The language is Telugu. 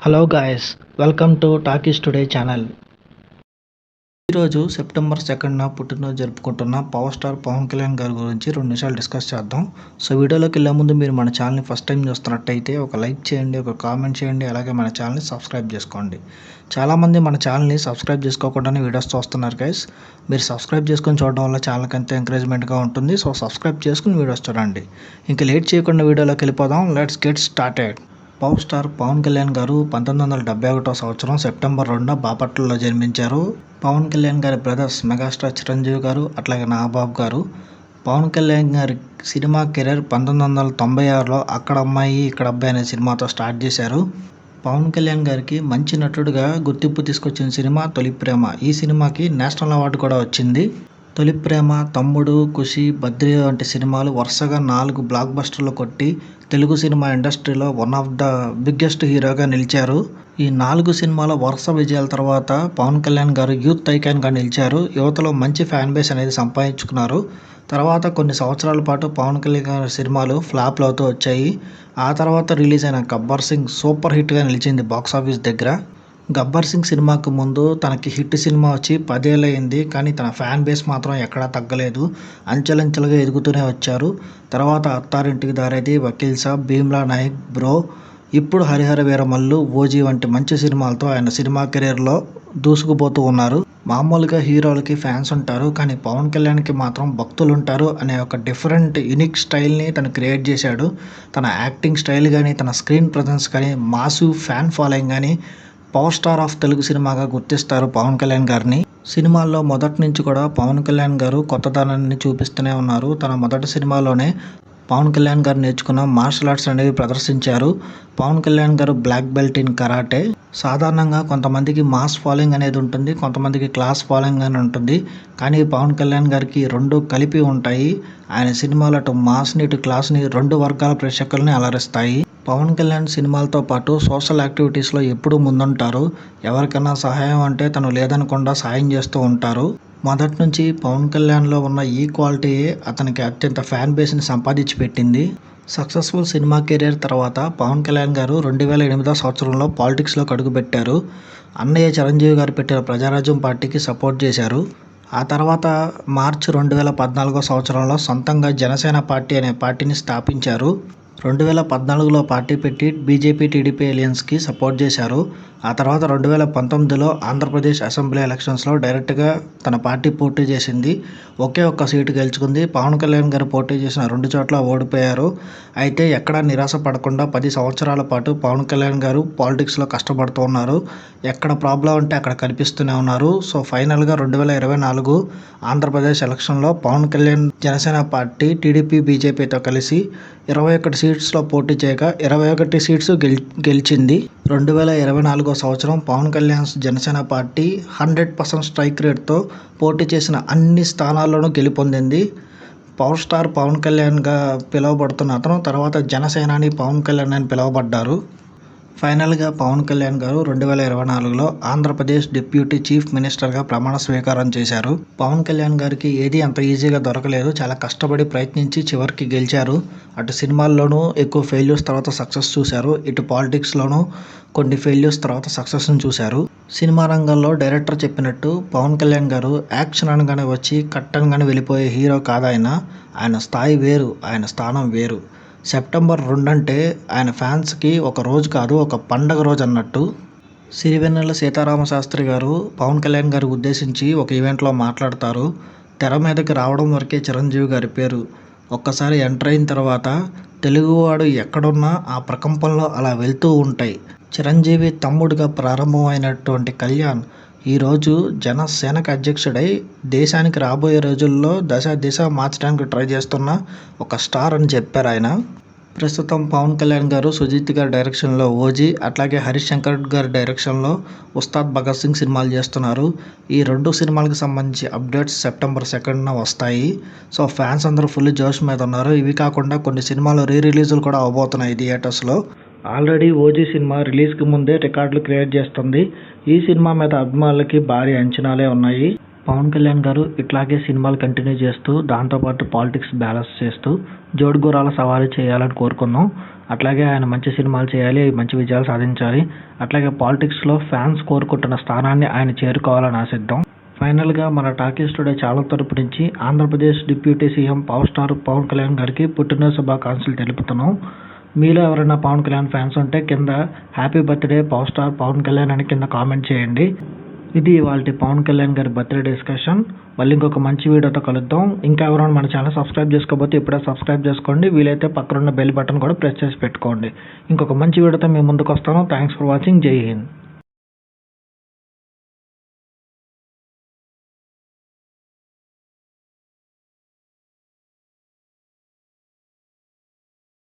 Hello guys, welcome to talkies today channel. ఈరోజు సెప్టెంబర్ 2న పుట్టినరోజు జరుపుకుంటున్న పవర్ స్టార్ పవన్ కళ్యాణ్ గారి గురించి 2 నిమిషాలు డిస్కస్ చేద్దాం. సో వీడియోలోకి వెళ్ళే ముందు మీరు మన ఛానల్ని ఫస్ట్ టైం చూస్తున్నట్టయితే ఒక లైక్ చేయండి, ఒక కామెంట్ చేయండి, అలాగే మన ఛానల్ని సబ్స్క్రైబ్ చేసుకోండి. చాలామంది మన ఛానల్ని సబ్స్క్రైబ్ చేసుకోకుండానే వీడియోస్ చూస్తున్నారు గైస్. మీరు సబ్స్క్రైబ్ చేసుకొని చూడడం వల్ల ఛానల్కి ఎంతో ఎంకరేజ్మెంట్గా ఉంటుంది. సో సబ్స్క్రైబ్ చేసుకుని వీడియోస్ చూడండి. ఇంకా లేట్ చేయకుండా వీడియోలోకి వెళ్ళిపోదాం. Let's get started. Power star Pawan Kalyan గారు 1971 సంవత్సరం సెప్టెంబర్ 2న బాపట్లలో జన్మించారు. పవన్ కళ్యాణ్ గారి బ్రదర్స్ మెగాస్టార్ చిరంజీవి గారు, అట్లాగే నాగబాబు గారు. పవన్ కళ్యాణ్ గారి సినిమా కెరీర్ 1996లో అక్కడ అమ్మాయి ఇక్కడ అబ్బాయి అనే సినిమాతో స్టార్ట్ చేశారు. పవన్ కళ్యాణ్ గారికి మంచి నటుడుగా గుర్తింపు తీసుకొచ్చిన సినిమా తొలి ప్రేమ. ఈ సినిమాకి నేషనల్ అవార్డు కూడా వచ్చింది. తొలి ప్రేమ, తమ్ముడు, ఖుషి, బద్రి వంటి సినిమాలు వరుసగా 4 బ్లాక్ బస్టర్లు కొట్టి తెలుగు సినిమా ఇండస్ట్రీలో వన్ ఆఫ్ ద బిగ్గెస్ట్ హీరోగా నిలిచారు. ఈ 4 సినిమాల వరుస విజయాల తర్వాత పవన్ కళ్యాణ్ గారు యూత్ ఐకాన్గా నిలిచారు. యువతలో మంచి ఫ్యాన్ బేస్ అనేది సంపాదించుకున్నారు. తర్వాత కొన్ని సంవత్సరాల పాటు పవన్ కళ్యాణ్ గారి సినిమాలు ఫ్లాప్లు అవుతూ వచ్చాయి. ఆ తర్వాత రిలీజ్ అయిన గబ్బర్ సింగ్ సూపర్ హిట్గా నిలిచింది బాక్సాఫీస్ దగ్గర. గబ్బర్ సింగ్ సినిమాకు ముందు తనకి హిట్ సినిమా వచ్చి 10 ఏళ్ళు అయింది, కానీ తన ఫ్యాన్ బేస్ మాత్రం ఎక్కడా తగ్గలేదు. అంచెలంచెలుగా ఎదుగుతూనే వచ్చారు. తర్వాత అత్తారింటికి దారేది, వకీల్ సాబ్, భీమ్లా నాయక్, బ్రో, ఇప్పుడు హరిహర వీరమల్లు, ఓజీ వంటి మంచి సినిమాలతో ఆయన సినిమా కెరీర్లో దూసుకుపోతూ ఉన్నారు. మామూలుగా హీరోలకి ఫ్యాన్స్ ఉంటారు, కానీ పవన్ కళ్యాణ్కి మాత్రం భక్తులు ఉంటారు అనే ఒక డిఫరెంట్ యూనిక్ స్టైల్ని తను క్రియేట్ చేశాడు. తన యాక్టింగ్ స్టైల్ కానీ, తన స్క్రీన్ ప్రజెన్స్ కానీ, మాసివ్ ఫ్యాన్ ఫాలోయింగ్ కానీ పవర్ స్టార్ ఆఫ్ తెలుగు సినిమాగా గుర్తిస్తారు పవన్ కళ్యాణ్ గారిని. సినిమాల్లో మొదటి నుంచి కూడా పవన్ కళ్యాణ్ గారు కొత్తదనాన్ని చూపిస్తూనే ఉన్నారు. తన మొదటి సినిమాలోనే పవన్ కళ్యాణ్ గారు నేర్చుకున్న మార్షల్ ఆర్ట్స్ అనేవి ప్రదర్శించారు. పవన్ కళ్యాణ్ గారు బ్లాక్ బెల్ట్ ఇన్ కరాటే. సాధారణంగా కొంతమందికి మాస్ ఫాలోయింగ్ అనేది ఉంటుంది, కొంతమందికి క్లాస్ ఫాలోయింగ్ అని ఉంటుంది. కానీ పవన్ కళ్యాణ్ గారికి 2 కలిపి ఉంటాయి. ఆయన సినిమాలు అటు మాస్ని ఇటు క్లాస్ని 2 వర్గాల ప్రేక్షకుల్ని అలరిస్తాయి. పవన్ కళ్యాణ్ సినిమాలతో పాటు సోషల్ యాక్టివిటీస్లో ఎప్పుడూ ముందుంటారు. ఎవరికైనా సహాయం అంటే తను లేదనకుండా సాయం చేస్తూ ఉంటారు. మొదటి నుంచి పవన్ కళ్యాణ్లో ఉన్న ఈ క్వాలిటీయే అతనికి అత్యంత ఫ్యాన్ బేస్ని సంపాదించి పెట్టింది. సక్సెస్ఫుల్ సినిమా కెరీర్ తర్వాత పవన్ కళ్యాణ్ గారు 2008 సంవత్సరంలో పాలిటిక్స్లోకి అడుగుపెట్టారు. అన్నయ్య చిరంజీవి గారు పెట్టిన ప్రజారాజ్యం పార్టీకి సపోర్ట్ చేశారు. ఆ తర్వాత మార్చి 2014 సంవత్సరంలో సొంతంగా జనసేన పార్టీ అనే పార్టీని స్థాపించారు. 2014లో పార్టీ పెట్టి బీజేపీ టీడీపీ అలయన్స్కి సపోర్ట్ చేశారు. ఆ తర్వాత 2019లో ఆంధ్రప్రదేశ్ అసెంబ్లీ ఎలక్షన్స్లో డైరెక్ట్గా తన పార్టీ పోటీ చేసింది. ఒకే ఒక్క సీటు గెలుచుకుంది. పవన్ కళ్యాణ్ గారు పోటీ చేసిన 2 చోట్ల ఓడిపోయారు. అయితే ఎక్కడా నిరాశ పడకుండా 10 సంవత్సరాల పాటు పవన్ కళ్యాణ్ గారు పాలిటిక్స్లో కష్టపడుతూ ఉన్నారు. ఎక్కడ ప్రాబ్లం ఉంటే అక్కడ కనిపిస్తూనే ఉన్నారు. సో ఫైనల్గా 2024 ఆంధ్రప్రదేశ్ ఎలక్షన్లో పవన్ కళ్యాణ్ జనసేన పార్టీ టీడీపీ బీజేపీతో కలిసి 21 సీట్స్లో పోటీ చేయగా 21 సీట్స్ గెలిచింది. 2024 సంవత్సరం పవన్ కళ్యాణ్ జనసేన పార్టీ 100% స్ట్రైక్ రేట్తో పోటీ చేసిన అన్ని స్థానాల్లోనూ గెలుపొందింది. పవర్ స్టార్ పవన్ కళ్యాణ్గా పిలువబడుతున్న అతను తర్వాత జనసేనాని పవన్ కళ్యాణ్ అని పిలువబడ్డారు. ఫైనల్గా పవన్ కళ్యాణ్ గారు 2024లో ఆంధ్రప్రదేశ్ డిప్యూటీ చీఫ్ మినిస్టర్గా ప్రమాణ స్వీకారం చేశారు. పవన్ కళ్యాణ్ గారికి ఏది అంత ఈజీగా దొరకలేదు. చాలా కష్టపడి ప్రయత్నించి చివరికి గెలిచారు. అటు సినిమాల్లోనూ ఎక్కువ ఫెయిల్యూర్స్ తర్వాత సక్సెస్ చూశారు, ఇటు పాలిటిక్స్లోనూ కొన్ని ఫెయిల్యూర్స్ తర్వాత సక్సెస్ని చూశారు. సినిమా రంగంలో డైరెక్టర్ చెప్పినట్టు పవన్ కళ్యాణ్ గారు యాక్షన్ అనగానే వచ్చి కట్ అనగానే వెళ్ళిపోయే హీరో కాదాయన. ఆయన స్థాయి వేరు, ఆయన స్థానం వేరు. సెప్టెంబర్ 2 అంటే ఆయన ఫ్యాన్స్కి ఒక రోజు కాదు, ఒక పండగ రోజు అన్నట్టు. సిరివెన్నెల సీతారామశాస్త్రి గారు పవన్ కళ్యాణ్ గారు ఉద్దేశించి ఒక ఈవెంట్లో మాట్లాడతారు. తెర మీదకి రావడం వరకే చిరంజీవి గారి పేరు, ఒక్కసారి ఎంటర్ అయిన తర్వాత తెలుగువాడు ఎక్కడున్నా ఆ ప్రకంపనలో అలా వెళ్తూ ఉంటాయి. చిరంజీవి తమ్ముడిగా ప్రారంభమైనటువంటి కళ్యాణ్ ఈరోజు జనసేనకు అధ్యక్షుడై దేశానికి రాబోయే రోజుల్లో దిశ మార్చడానికి ట్రై చేస్తున్న ఒక స్టార్ అని చెప్పారు ఆయన. ప్రస్తుతం పవన్ కళ్యాణ్ గారు సుజిత్ గారి డైరెక్షన్లో ఓజీ, అట్లాగే హరీష్ శంకర్ గారి డైరెక్షన్లో ఉస్తాద్ భగత్ సింగ్ సినిమాలు చేస్తున్నారు. ఈ 2 సినిమాలకు సంబంధించి అప్డేట్స్ సెప్టెంబర్ 2న వస్తాయి. సో ఫ్యాన్స్ అందరూ ఫుల్ జోష్ మీద ఉన్నారు. ఇవి కాకుండా కొన్ని సినిమాలు రిలీజులు కూడా అవబోతున్నాయి థియేటర్స్లో. ఆల్రెడీ ఓజీ సినిమా రిలీజ్కి ముందే రికార్డులు క్రియేట్ చేస్తుంది. ఈ సినిమా మీద అభిమానులకి భారీ అంచనాలే ఉన్నాయి. పవన్ కళ్యాణ్ గారు ఇట్లాగే సినిమాలు కంటిన్యూ చేస్తూ దాంతోపాటు పాలిటిక్స్ బ్యాలెన్స్ చేస్తూ జోడుగుర్రాల సవారీ చేయాలని కోరుకుందాం. అట్లాగే ఆయన మంచి సినిమాలు చేయాలి, మంచి విజయాలు సాధించాలి. అట్లాగే పాలిటిక్స్లో ఫ్యాన్స్ కోరుకుంటున్న స్థానాన్ని ఆయన చేరుకోవాలని ఆశిద్దాం. ఫైనల్గా మన టాకీస్ టుడే ఛానల్ తరపు నుంచి Andhra Pradesh deputy CM power star Pawan Kalyan గారికి పుట్టినరోజు శుభాకాంక్షలు తెలుపుతున్నాం. మీలో ఎవరైనా పవన్ కళ్యాణ్ ఫ్యాన్స్ ఉంటే కింద happy birthday power star Pawan Kalyan అని కింద కామెంట్ చేయండి. ఇది ఇవాళ పవన్ కళ్యాణ్ గారి బర్త్డే డిస్కషన్. మళ్ళీ ఇంకొక మంచి వీడియోతో కలుద్దాం. ఇంకా ఎవరైనా మన ఛానల్ సబ్స్క్రైబ్ చేసుకోకపోతే ఇప్పుడే సబ్స్క్రైబ్ చేసుకోండి. వీలైతే పక్కనున్న బెల్ బటన్ కూడా ప్రెస్ చేసి పెట్టుకోండి. ఇంకొక మంచి వీడియోతో మేము ముందుకు వస్తాను. Thanks for watching. జై హింద్.